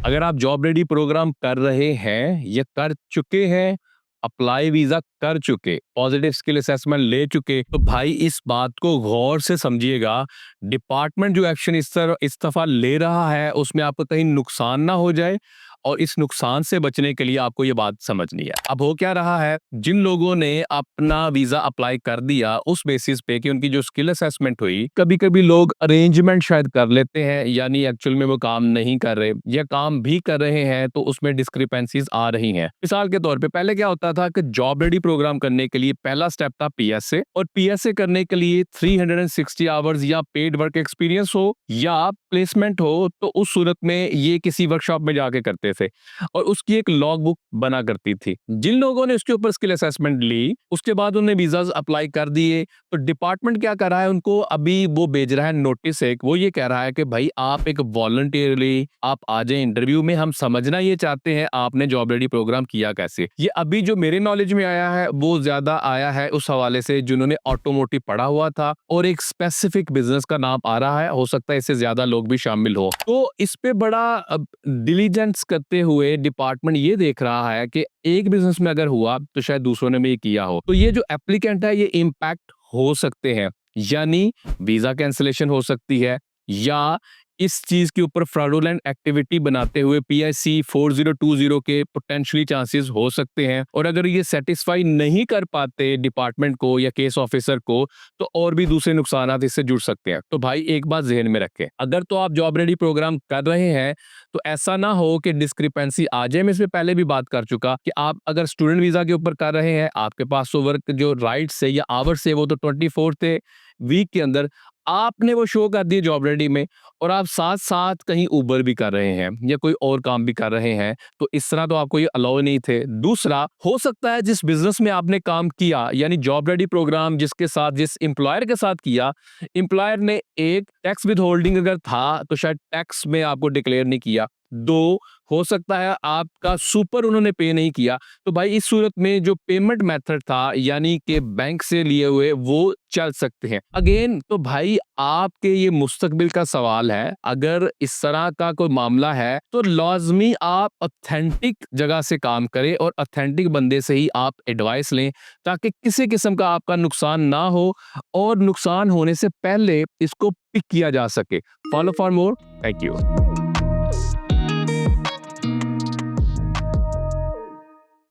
अगर आप job ready programme कर रहे हैं या कर चुके हैं, अप्लाई वीजा कर चुके, पॉजिटिव स्किल असेसमेंट ले चुके, तो भाई इस बात को गौर से समझिएगा। डिपार्टमेंट जो एक्शन इस दफा ले रहा है उसमें आपको कहीं नुकसान ना हो जाए, और इस नुकसान से बचने के लिए आपको ये बात समझनी है। अब हो क्या रहा है, जिन लोगों ने अपना वीजा अप्लाई कर दिया उस बेसिस पे कि उनकी जो स्किल असेसमेंट हुई, कभी कभी लोग अरेंजमेंट शायद कर लेते हैं, यानी एक्चुअल में वो काम नहीं कर रहे, या काम भी कर रहे हैं तो उसमें डिस्क्रिपेंसीज आ रही हैं। मिसाल के तौर पे पहले क्या होता था कि जॉब रेडी प्रोग्राम करने के लिए पहला स्टेप था पीएसए, और पीएसए करने के लिए 360 आवर्स या पेड वर्क एक्सपीरियंस हो या प्लेसमेंट हो, तो उस सूरत में ये किसी वर्कशॉप में जाके करते थे और उसकी एक लॉग बुक बना करती थी। जिन लोगों ने उसके ऊपर स्किल असेसमेंट ली, उसके बाद उन्हें वीजाज अप्लाई कर दिए, तो डिपार्टमेंट क्या कर रहा है, उनको अभी वो भेज रहा है नोटिस, एक वो ये कह रहा है कि भाई आप एक वॉलंटियरली आप आ जाए इंटरव्यू में, हम समझना ये चाहते हैं आपने जॉब रेडी प्रोग्राम किया कैसे। ये अभी जो मेरे नॉलेज में आया है वो ज्यादा आया है उस हवाले से जिन्होंने ऑटोमोटिव पढ़ा हुआ था, और एक स्पेसिफिक बिजनेस का नाम आ रहा है, हो सकता है इससे ज्यादा लोग भी शामिल हो। तो इस पे बड़ा डिलीजेंस करते हुए डिपार्टमेंट ये देख रहा है कि एक बिजनेस में अगर हुआ तो शायद दूसरों ने भी ये किया हो, तो ये जो एप्लीकेंट है ये इम्पैक्ट हो सकते हैं, यानी वीजा कैंसिलेशन हो सकती है, या इस चीज के ऊपर फ्रॉडुलेंट एक्टिविटी बनाते हुए पीआईसी 4020 के पोटेंशियली चांसेस हो सकते हैं। और अगर ये सेटिस्फाई नहीं कर पाते डिपार्टमेंट को या केस ऑफिसर को, तो और भी दूसरे नुकसान इससे जुड़ सकते हैं। तो भाई एक बात जहन में रखें, अगर तो आप जॉब रेडी प्रोग्राम कर रहे हैं तो ऐसा ना हो कि डिस्क्रिपेंसी आ जाए। मैं इसमें पहले भी बात कर चुका कि आप अगर स्टूडेंट वीजा के ऊपर कर रहे हैं, आपके पास तो वर्क जो राइट्स है या आवर्स है वो तो 24 थे वीक के अंदर, आपने वो शो कर दिए जॉब रेडी में, और आप साथ साथ कहीं उबर भी कर रहे हैं या कोई और काम भी कर रहे हैं, तो इस तरह तो आपको ये अलाउ नहीं थे। दूसरा, हो सकता है जिस बिजनेस में आपने काम किया, यानी जॉब रेडी प्रोग्राम जिसके साथ जिस एम्प्लॉयर के साथ किया, एम्प्लॉयर ने एक टैक्स विद होल्डिंग अगर था तो शायद टैक्स में आपको डिक्लेयर नहीं किया। दो, हो सकता है आपका सुपर उन्होंने पे नहीं किया, तो भाई इस सूरत में जो पेमेंट मेथड था यानी कि बैंक से लिए हुए वो चल सकते हैं। अगेन तो भाई आपके ये मुस्तकबिल का सवाल है, अगर इस तरह का कोई मामला है तो लाजमी आप ऑथेंटिक जगह से काम करें और ऑथेंटिक बंदे से ही आप एडवाइस लें, ताकि किसी किस्म का आपका नुकसान ना हो और नुकसान होने से पहले इसको पिक किया जा सके। Follow for more. Thank you.